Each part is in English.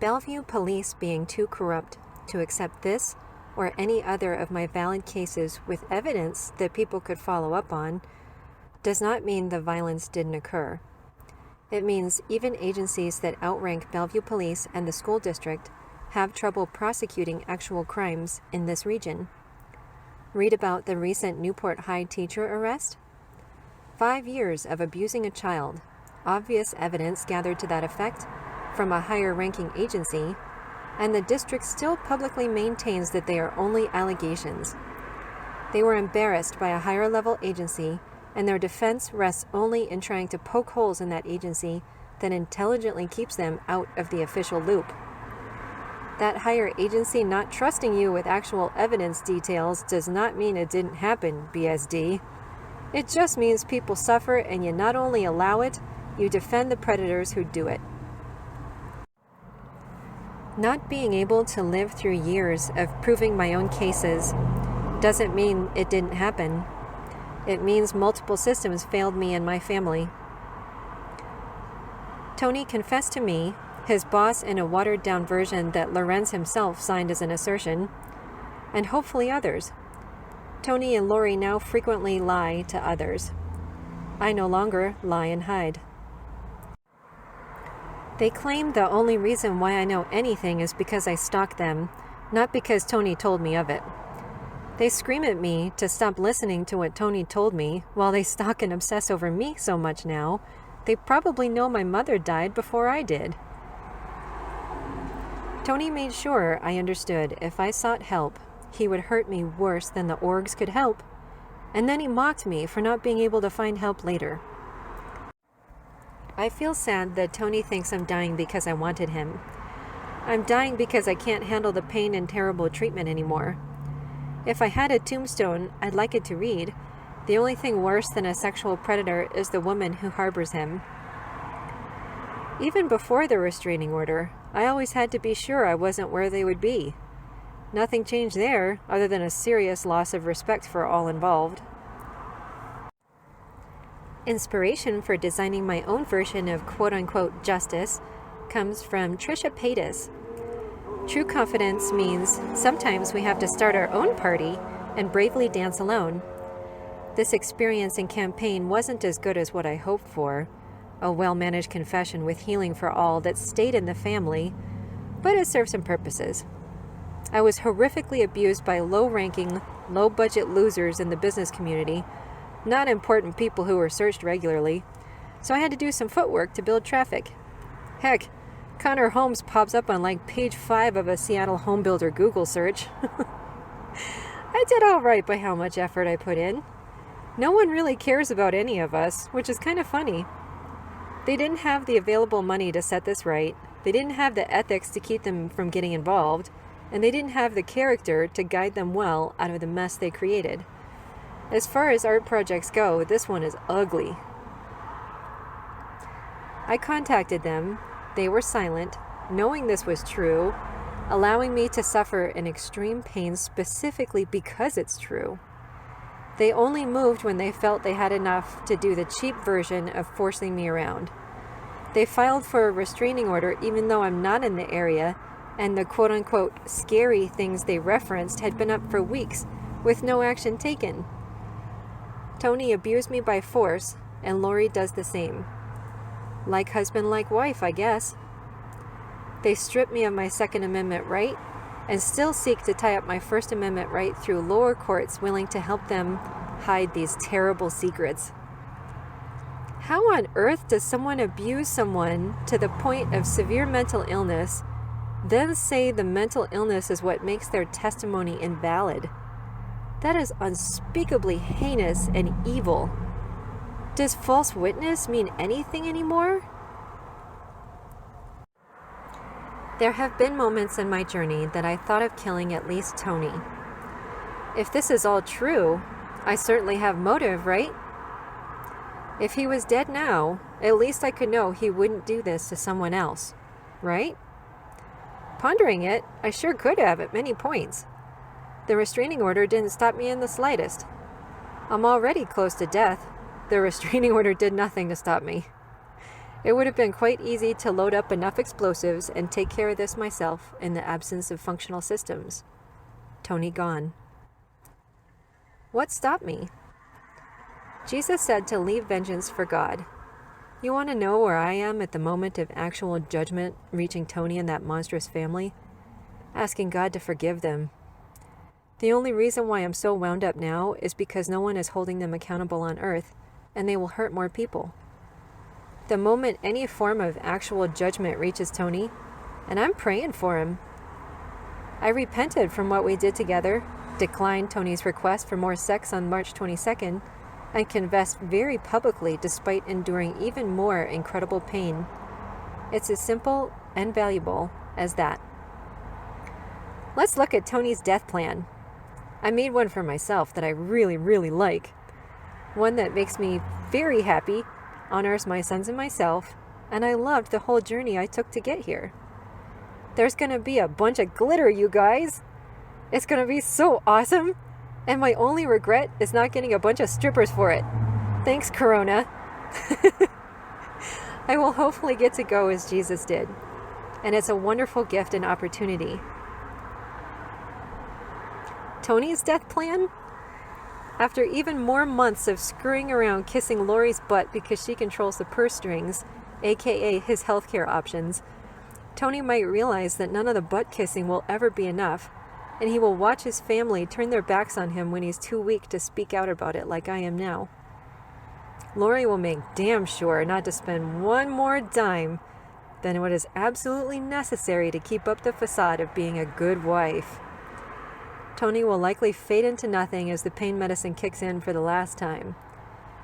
Bellevue police being too corrupt to accept this or any other of my valid cases with evidence that people could follow up on does not mean the violence didn't occur. It means even agencies that outrank Bellevue Police and the school district have trouble prosecuting actual crimes in this region. Read about the recent Newport High teacher arrest? 5 years of abusing a child, obvious evidence gathered to that effect from a higher-ranking agency, and the district still publicly maintains that they are only allegations. They were embarrassed by a higher-level agency, and their defense rests only in trying to poke holes in that agency that intelligently keeps them out of the official loop. That higher agency not trusting you with actual evidence details does not mean it didn't happen, BSD. It just means people suffer and you not only allow it, you defend the predators who do it. Not being able to live through years of proving my own cases doesn't mean it didn't happen. It means multiple systems failed me and my family. Tony confessed to me, his boss in a watered-down version that Lorenz himself signed as an assertion, and hopefully others. Tony and Lori now frequently lie to others. I no longer lie and hide. They claim the only reason why I know anything is because I stalk them, not because Tony told me of it. They scream at me to stop listening to what Tony told me while they stalk and obsess over me so much now. They probably know my mother died before I did. Tony made sure I understood if I sought help, he would hurt me worse than the orgs could help, and then he mocked me for not being able to find help later. I feel sad that Tony thinks I'm dying because I wanted him. I'm dying because I can't handle the pain and terrible treatment anymore. If I had a tombstone, I'd like it to read, "The only thing worse than a sexual predator is the woman who harbors him." Even before the restraining order, I always had to be sure I wasn't where they would be. Nothing changed there, other than a serious loss of respect for all involved. Inspiration for designing my own version of quote-unquote justice comes from Trisha Paytas. True confidence means sometimes we have to start our own party and bravely dance alone. This experience and campaign wasn't as good as what I hoped for, a well-managed confession with healing for all that stayed in the family, but it served some purposes. I was horrifically abused by low-ranking, low-budget losers in the business community, not important people who were searched regularly, so I had to do some footwork to build traffic. Heck, Connor Holmes pops up on like page 5 of a Seattle home builder Google search. I did all right by how much effort I put in. No one really cares about any of us, which is kind of funny. They didn't have the available money to set this right, they didn't have the ethics to keep them from getting involved, and they didn't have the character to guide them well out of the mess they created. As far as art projects go, this one is ugly. I contacted them. They were silent, knowing this was true, allowing me to suffer in extreme pain specifically because it's true. They only moved when they felt they had enough to do the cheap version of forcing me around. They filed for a restraining order even though I'm not in the area, and the quote-unquote scary things they referenced had been up for weeks with no action taken. Tony abused me by force, and Lori does the same. Like husband, like wife, I guess. They strip me of my Second Amendment right, and still seek to tie up my First Amendment right through lower courts willing to help them hide these terrible secrets. How on earth does someone abuse someone to the point of severe mental illness, then say the mental illness is what makes their testimony invalid? That is unspeakably heinous and evil. Does false witness mean anything anymore? There have been moments in my journey that I thought of killing at least Tony. If this is all true, I certainly have motive, right? If he was dead now, at least I could know he wouldn't do this to someone else, right? Pondering it, I sure could have at many points. The restraining order didn't stop me in the slightest. I'm already close to death. The restraining order did nothing to stop me. It would have been quite easy to load up enough explosives and take care of this myself in the absence of functional systems. Tony gone. What stopped me? Jesus said to leave vengeance for God. You want to know where I am at the moment of actual judgment reaching Tony and that monstrous family? Asking God to forgive them. The only reason why I'm so wound up now is because no one is holding them accountable on earth, and they will hurt more people. The moment any form of actual judgment reaches Tony, and I'm praying for him. I repented from what we did together, declined Tony's request for more sex on March 22nd, and confessed very publicly despite enduring even more incredible pain. It's as simple and valuable as that. Let's look at Tony's death plan. I made one for myself that I really, really like. One that makes me very happy, honors my sons and myself, and I loved the whole journey I took to get here. There's gonna be a bunch of glitter, you guys. It's gonna be so awesome. And my only regret is not getting a bunch of strippers for it. Thanks, Corona. I will hopefully get to go as Jesus did. And it's a wonderful gift and opportunity. Tony's death plan? After even more months of screwing around kissing Lori's butt because she controls the purse strings, aka his healthcare options, Tony might realize that none of the butt kissing will ever be enough, and he will watch his family turn their backs on him when he's too weak to speak out about it like I am now. Lori will make damn sure not to spend one more dime than what is absolutely necessary to keep up the facade of being a good wife. Tony will likely fade into nothing as the pain medicine kicks in for the last time.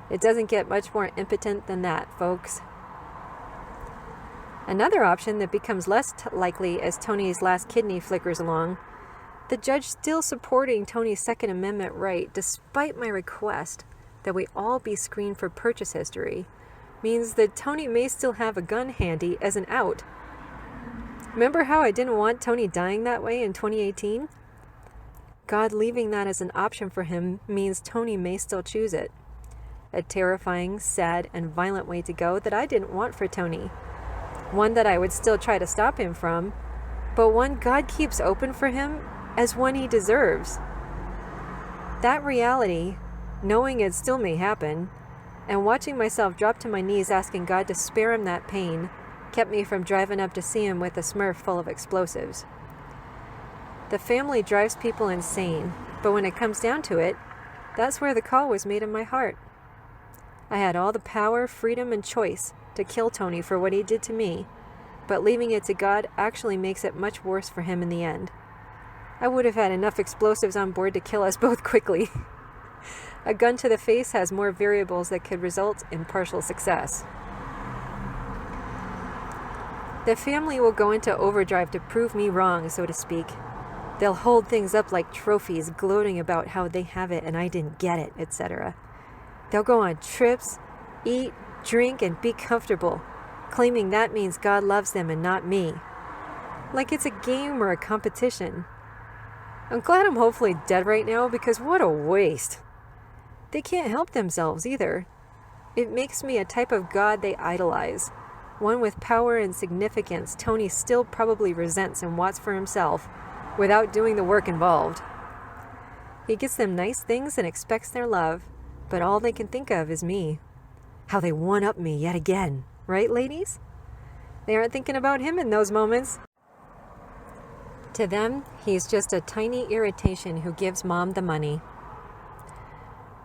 It doesn't get much more impotent than that, folks. Another option that becomes less likely as Tony's last kidney flickers along, the judge still supporting Tony's Second Amendment right despite my request that we all be screened for purchase history, means that Tony may still have a gun handy as an out. Remember how I didn't want Tony dying that way in 2018? God leaving that as an option for him means Tony may still choose it. A terrifying, sad, and violent way to go that I didn't want for Tony. One that I would still try to stop him from, but one God keeps open for him as one he deserves. That reality, knowing it still may happen, and watching myself drop to my knees asking God to spare him that pain, kept me from driving up to see him with a Smurf full of explosives. The family drives people insane, but when it comes down to it, that's where the call was made in my heart. I had all the power, freedom, and choice to kill Tony for what he did to me, but leaving it to God actually makes it much worse for him in the end. I would have had enough explosives on board to kill us both quickly. A gun to the face has more variables that could result in partial success. The family will go into overdrive to prove me wrong, so to speak. They'll hold things up like trophies, gloating about how they have it and I didn't get it, etc. They'll go on trips, eat, drink, and be comfortable, claiming that means God loves them and not me. Like it's a game or a competition. I'm glad I'm hopefully dead right now because what a waste. They can't help themselves either. It makes me a type of God they idolize, one with power and significance Tony still probably resents and wants for himself, without doing the work involved. He gets them nice things and expects their love, but all they can think of is me. How they one-up me yet again, right, ladies? They aren't thinking about him in those moments. To them, he's just a tiny irritation who gives mom the money.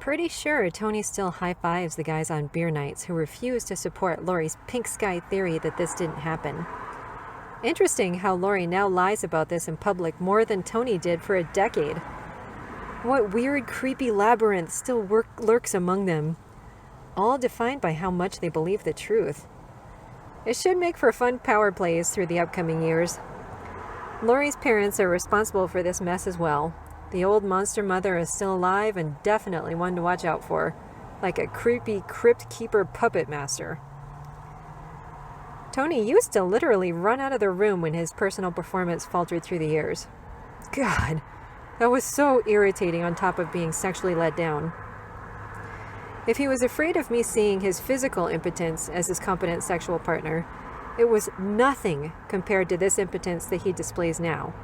Pretty sure Tony still high-fives the guys on beer nights who refuse to support Lori's pink sky theory that this didn't happen. Interesting how Lori now lies about this in public more than Tony did for a decade. What weird, creepy labyrinth still lurks among them, all defined by how much they believe the truth. It should make for fun power plays through the upcoming years. Lori's parents are responsible for this mess as well. The old monster mother is still alive and definitely one to watch out for, like a creepy crypt keeper puppet master. Tony used to literally run out of the room when his personal performance faltered through the years. God, that was so irritating on top of being sexually let down. If he was afraid of me seeing his physical impotence as his competent sexual partner, it was nothing compared to this impotence that he displays now.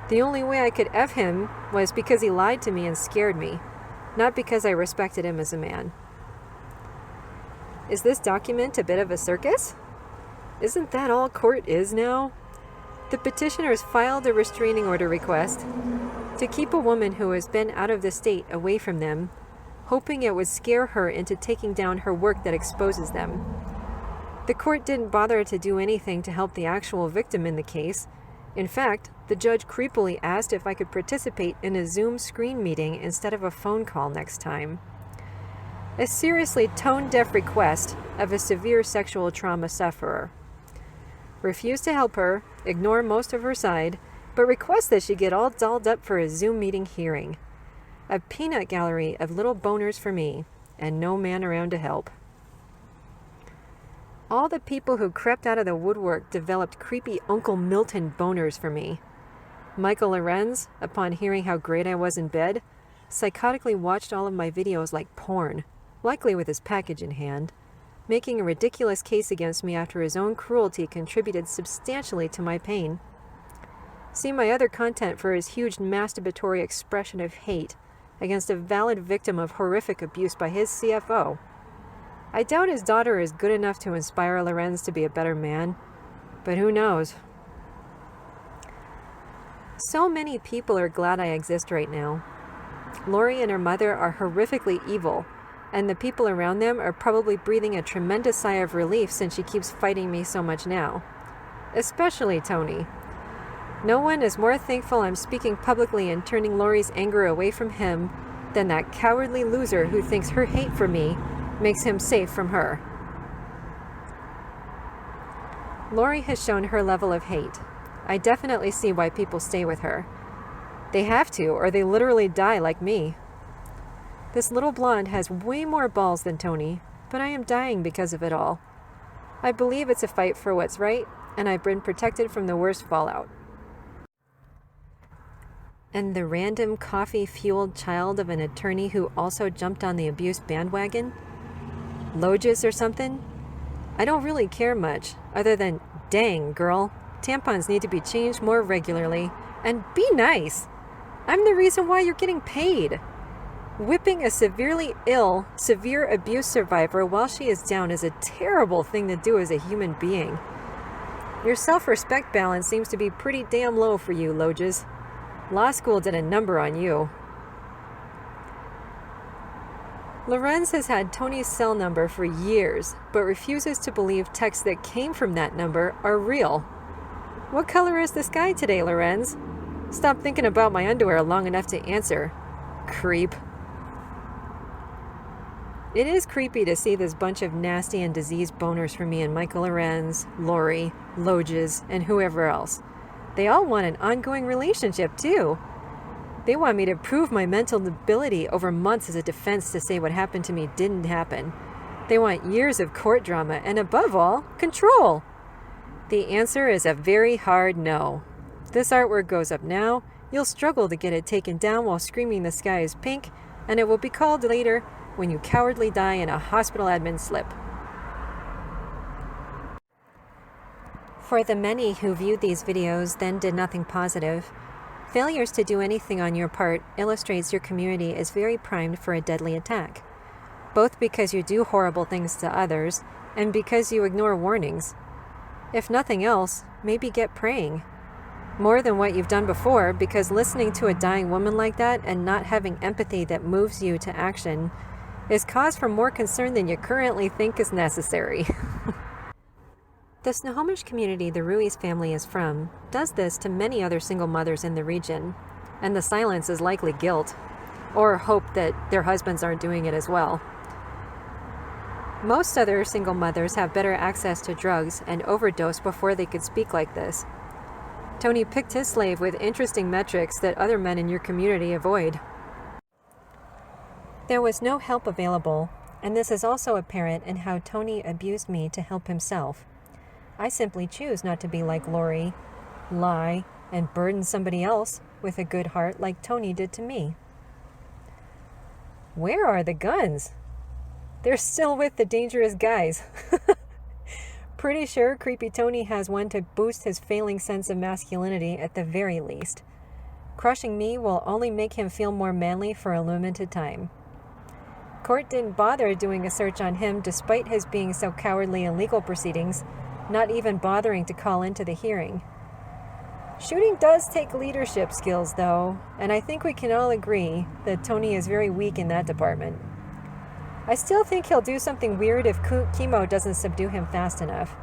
The only way I could F him was because he lied to me and scared me, not because I respected him as a man. Is this document a bit of a circus? Isn't that all court is now? The petitioners filed a restraining order request to keep a woman who has been out of the state away from them, hoping it would scare her into taking down her work that exposes them. The court didn't bother to do anything to help the actual victim in the case. In fact, the judge creepily asked if I could participate in a Zoom screen meeting instead of a phone call next time. A seriously tone-deaf request of a severe sexual trauma sufferer. Refuse to help her, ignore most of her side, but request that she get all dolled up for a Zoom meeting hearing. A peanut gallery of little boners for me, and no man around to help. All the people who crept out of the woodwork developed creepy Uncle Milton boners for me. Michael Lorenz, upon hearing how great I was in bed, psychotically watched all of my videos like porn, likely with his package in hand, making a ridiculous case against me after his own cruelty contributed substantially to my pain. See my other content for his huge masturbatory expression of hate against a valid victim of horrific abuse by his CFO. I doubt his daughter is good enough to inspire Lorenz to be a better man, but who knows? So many people are glad I exist right now. Lori and her mother are horrifically evil, and the people around them are probably breathing a tremendous sigh of relief since she keeps fighting me so much now. Especially Tony. No one is more thankful I'm speaking publicly and turning Lori's anger away from him than that cowardly loser who thinks her hate for me makes him safe from her. Lori has shown her level of hate. I definitely see why people stay with her. They have to, or they literally die like me. This little blonde has way more balls than Tony, but I am dying because of it all. I believe it's a fight for what's right, and I've been protected from the worst fallout. And the random coffee-fueled child of an attorney who also jumped on the abuse bandwagon? Logis or something? I don't really care much, other than, dang, girl, tampons need to be changed more regularly, and be nice. I'm the reason why you're getting paid. Whipping a severely ill, severe abuse survivor while she is down is a terrible thing to do as a human being. Your self-respect balance seems to be pretty damn low for you, Logis. Law school did a number on you. Lorenz has had Tony's cell number for years, but refuses to believe texts that came from that number are real. What color is the sky today, Lorenz? Stop thinking about my underwear long enough to answer. Creep. It is creepy to see this bunch of nasty and diseased boners for me and Michael Lorenz, Lori, Logis, and whoever else. They all want an ongoing relationship, too. They want me to prove my mental ability over months as a defense to say what happened to me didn't happen. They want years of court drama and, above all, control. The answer is a very hard no. This artwork goes up now. You'll struggle to get it taken down while screaming the sky is pink, and it will be called later when you cowardly die in a hospital admin slip. For the many who viewed these videos then did nothing positive, failures to do anything on your part illustrates your community is very primed for a deadly attack, both because you do horrible things to others and because you ignore warnings. If nothing else, maybe get praying. More than what you've done before, because listening to a dying woman like that and not having empathy that moves you to action is cause for more concern than you currently think is necessary. The Snohomish community the Ruiz family is from does this to many other single mothers in the region, and the silence is likely guilt, or hope that their husbands aren't doing it as well. Most other single mothers have better access to drugs and overdose before they could speak like this. Tony picked his slave with interesting metrics that other men in your community avoid. There was no help available, and this is also apparent in how Tony abused me to help himself. I simply choose not to be like Lori, lie, and burden somebody else with a good heart like Tony did to me. Where are the guns? They're still with the dangerous guys. Pretty sure Creepy Tony has one to boost his failing sense of masculinity at the very least. Crushing me will only make him feel more manly for a limited time. Court didn't bother doing a search on him despite his being so cowardly in legal proceedings, not even bothering to call into the hearing. Shooting does take leadership skills, though, and I think we can all agree that Tony is very weak in that department. I still think he'll do something weird if chemo doesn't subdue him fast enough.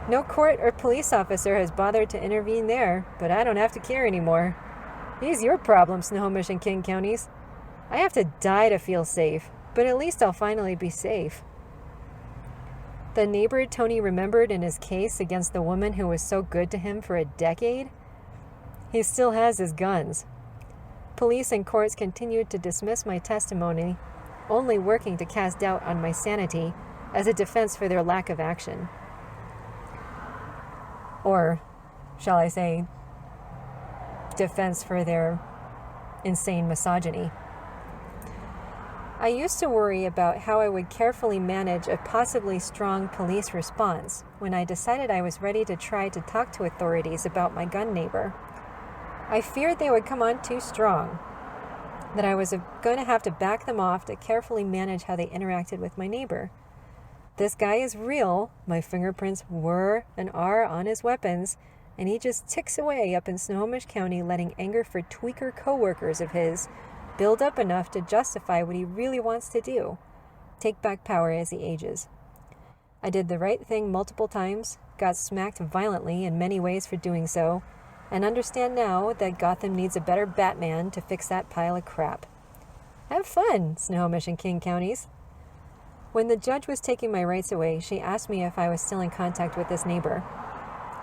No court or police officer has bothered to intervene there, but I don't have to care anymore. He's your problem, Snohomish and King counties. I have to die to feel safe, but at least I'll finally be safe. The neighbor Tony remembered in his case against the woman who was so good to him for a decade? He still has his guns. Police and courts continued to dismiss my testimony, only working to cast doubt on my sanity as a defense for their lack of action. Or, shall I say, defense for their insane misogyny. I used to worry about how I would carefully manage a possibly strong police response when I decided I was ready to try to talk to authorities about my gun neighbor. I feared they would come on too strong, that I was going to have to back them off to carefully manage how they interacted with my neighbor. This guy is real. My fingerprints were and are on his weapons, and he just ticks away up in Snohomish County, letting anger for tweaker coworkers of his build up enough to justify what he really wants to do, take back power as he ages. I did the right thing multiple times, got smacked violently in many ways for doing so, and understand now that Gotham needs a better Batman to fix that pile of crap. Have fun, Snohomish and King counties. When the judge was taking my rights away, she asked me if I was still in contact with this neighbor.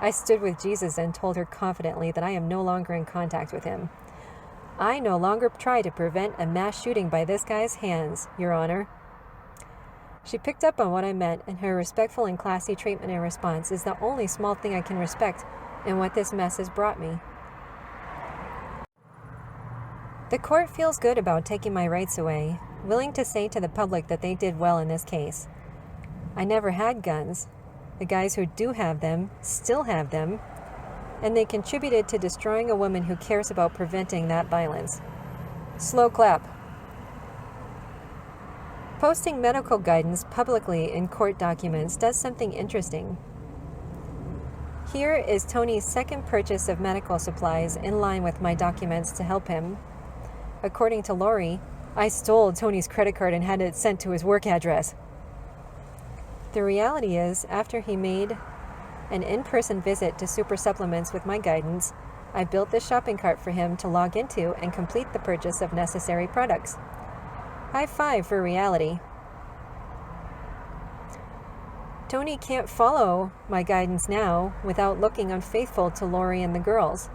I stood with Jesus and told her confidently that I am no longer in contact with him. I no longer try to prevent a mass shooting by this guy's hands, Your Honor. She picked up on what I meant, and her respectful and classy treatment in response is the only small thing I can respect in what this mess has brought me. The court feels good about taking my rights away, willing to say to the public that they did well in this case. I never had guns. The guys who do have them still have them, and they contributed to destroying a woman who cares about preventing that violence. Slow clap. Posting medical guidance publicly in court documents does something interesting. Here is Tony's second purchase of medical supplies in line with my documents to help him. According to Lori, I stole Tony's credit card and had it sent to his work address. The reality is, after he made an in-person visit to Super Supplements with my guidance, I built this shopping cart for him to log into and complete the purchase of necessary products. High five for reality. Tony can't follow my guidance now without looking unfaithful to Lori and the girls.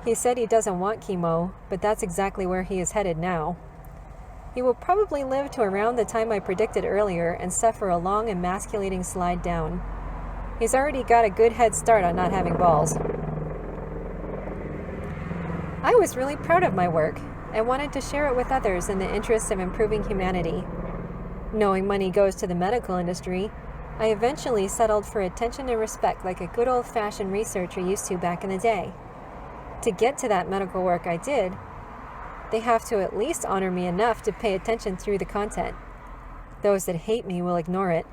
He said he doesn't want chemo, but that's exactly where he is headed now. He will probably live to around the time I predicted earlier and suffer a long emasculating slide down. He's already got a good head start on not having balls. I was really proud of my work and wanted to share it with others in the interest of improving humanity. Knowing money goes to the medical industry, I eventually settled for attention and respect like a good old-fashioned researcher used to back in the day. To get to that medical work I did, they have to at least honor me enough to pay attention through the content. Those that hate me will ignore it,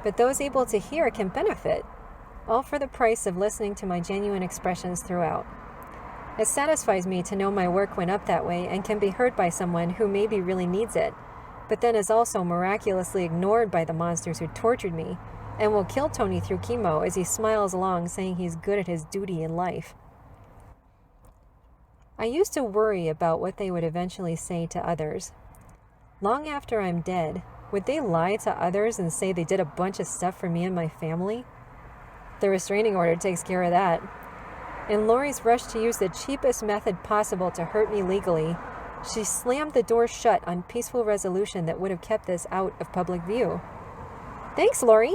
but those able to hear can benefit, all for the price of listening to my genuine expressions throughout. It satisfies me to know my work went up that way and can be heard by someone who maybe really needs it, but then is also miraculously ignored by the monsters who tortured me and will kill Tony through chemo as he smiles along saying he's good at his duty in life. I used to worry about what they would eventually say to others. Long after I'm dead, would they lie to others and say they did a bunch of stuff for me and my family? The restraining order takes care of that. In Lori's rush to use the cheapest method possible to hurt me legally, she slammed the door shut on peaceful resolution that would have kept this out of public view. Thanks, Lori.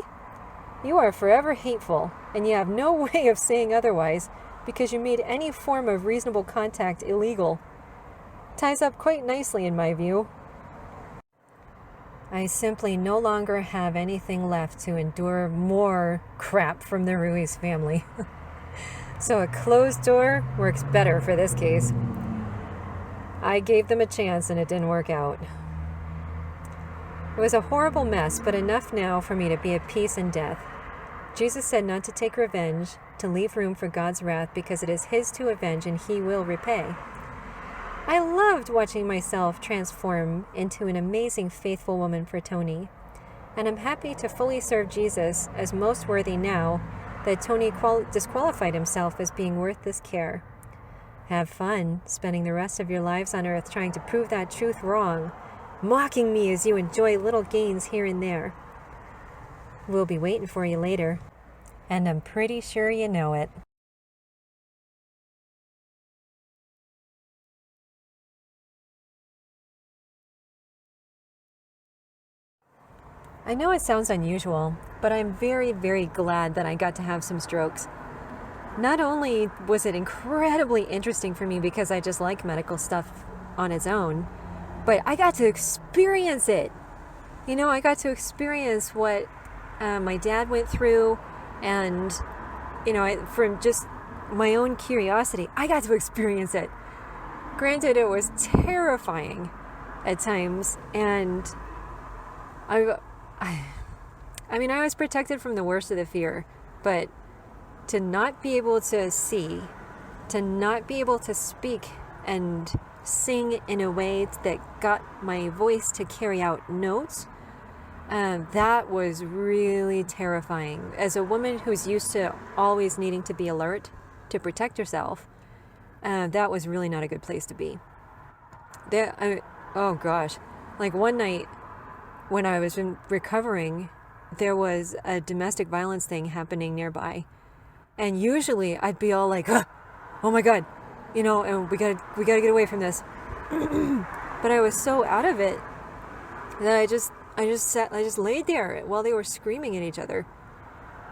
You are forever hateful, and you have no way of saying otherwise because you made any form of reasonable contact illegal. Ties up quite nicely in my view. I simply no longer have anything left to endure more crap from the Ruiz family. So a closed door works better for this case. I gave them a chance and it didn't work out. It was a horrible mess, but enough now for me to be at peace in death. Jesus said not to take revenge, to leave room for God's wrath because it is His to avenge and He will repay. I loved watching myself transform into an amazing, faithful woman for Tony, and I'm happy to fully serve Jesus as most worthy now that Tony disqualified himself as being worth this care. Have fun spending the rest of your lives on earth trying to prove that truth wrong, mocking me as you enjoy little gains here and there. We'll be waiting for you later, and I'm pretty sure you know it. I know it sounds unusual, but I'm very, very glad that I got to have some strokes. Not only was it incredibly interesting for me because I just like medical stuff on its own, but I got to experience it. You know, I got to experience what my dad went through, and, you know, from just my own curiosity, I got to experience it. Granted, it was terrifying at times, and I mean, I was protected from the worst of the fear, but to not be able to see, to not be able to speak and sing in a way that got my voice to carry out notes, that was really terrifying. As a woman who's used to always needing to be alert to protect herself, that was really not a good place to be. Oh gosh, like one night when I was recovering, there was a domestic violence thing happening nearby. And usually I'd be all like, oh my God, you know, and we gotta get away from this. But I was so out of it that I just laid there while they were screaming at each other.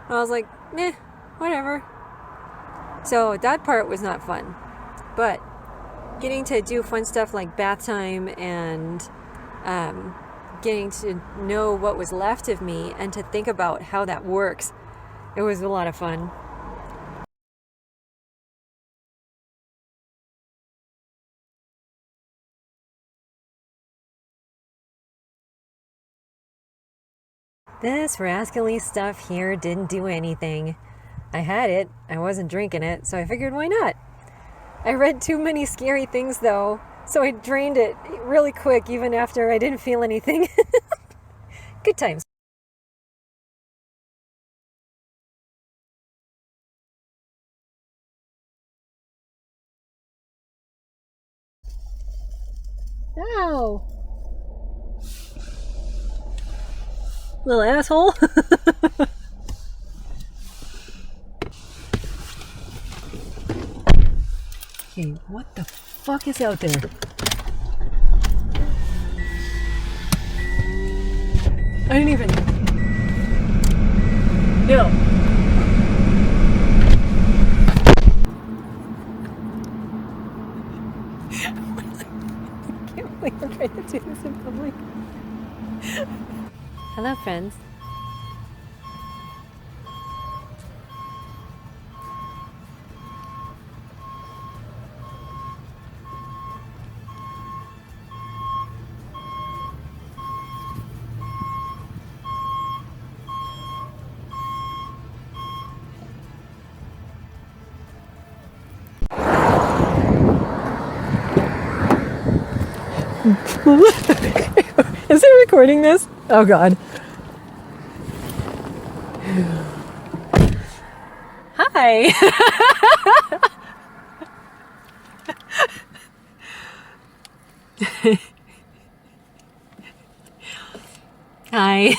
And I was like, whatever. So that part was not fun. But getting to do fun stuff like bath time and getting to know what was left of me and to think about how that works, it was a lot of fun. This rascally stuff here didn't do anything. I had it, I wasn't drinking it, so I figured why not? I read too many scary things though, so I drained it really quick even after I didn't feel anything. Good times. Ow! Little asshole. Okay, what the fuck is out there? I didn't even... No. I can't believe I'm trying to do this in public. Hello, friends. Is it recording this? Oh God. Hi. Hi.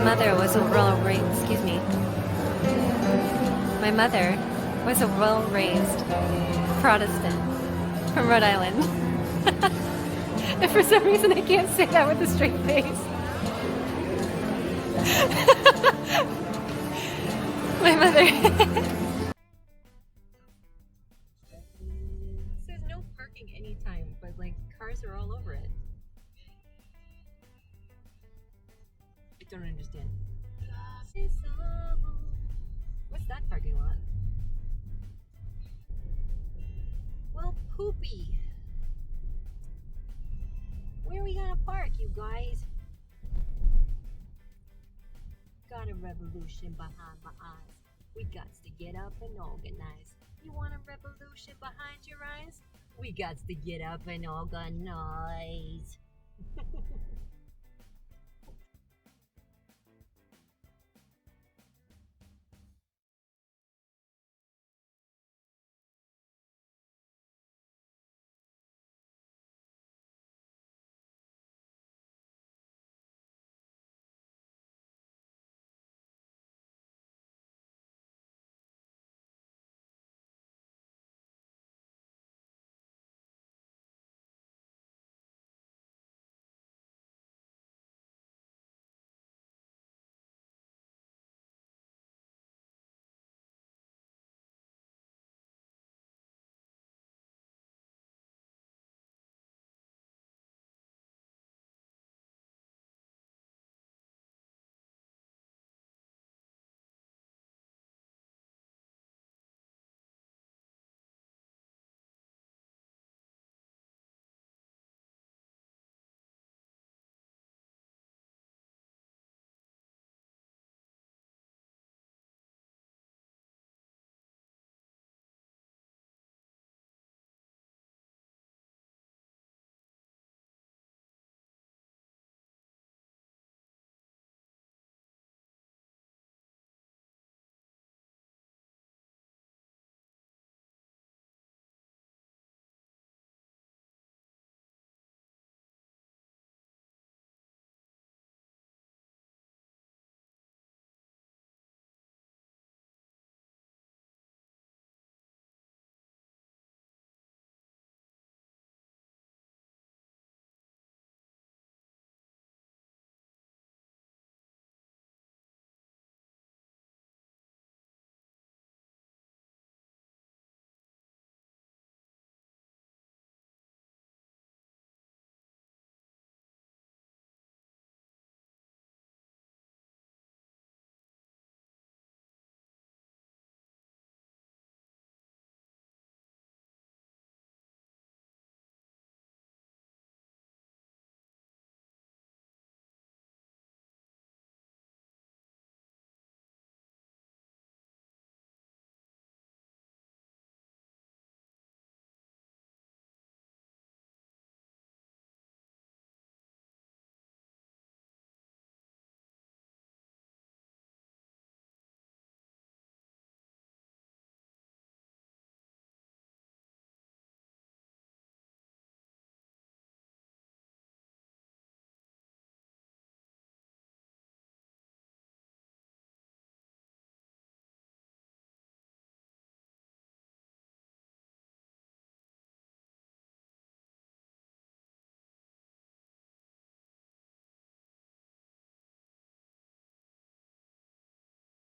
mother was a excuse me. My mother was a well-raised Protestant from Rhode Island. And for some reason I can't say that with a straight face. My mother. Says no parking anytime, but like cars are all over it. I don't understand. What's that parking lot? Well, poopy. Where are we gonna park, you guys? Got a revolution behind my eyes. We got to get up and organize. You want a revolution behind your eyes? We got to get up and organize.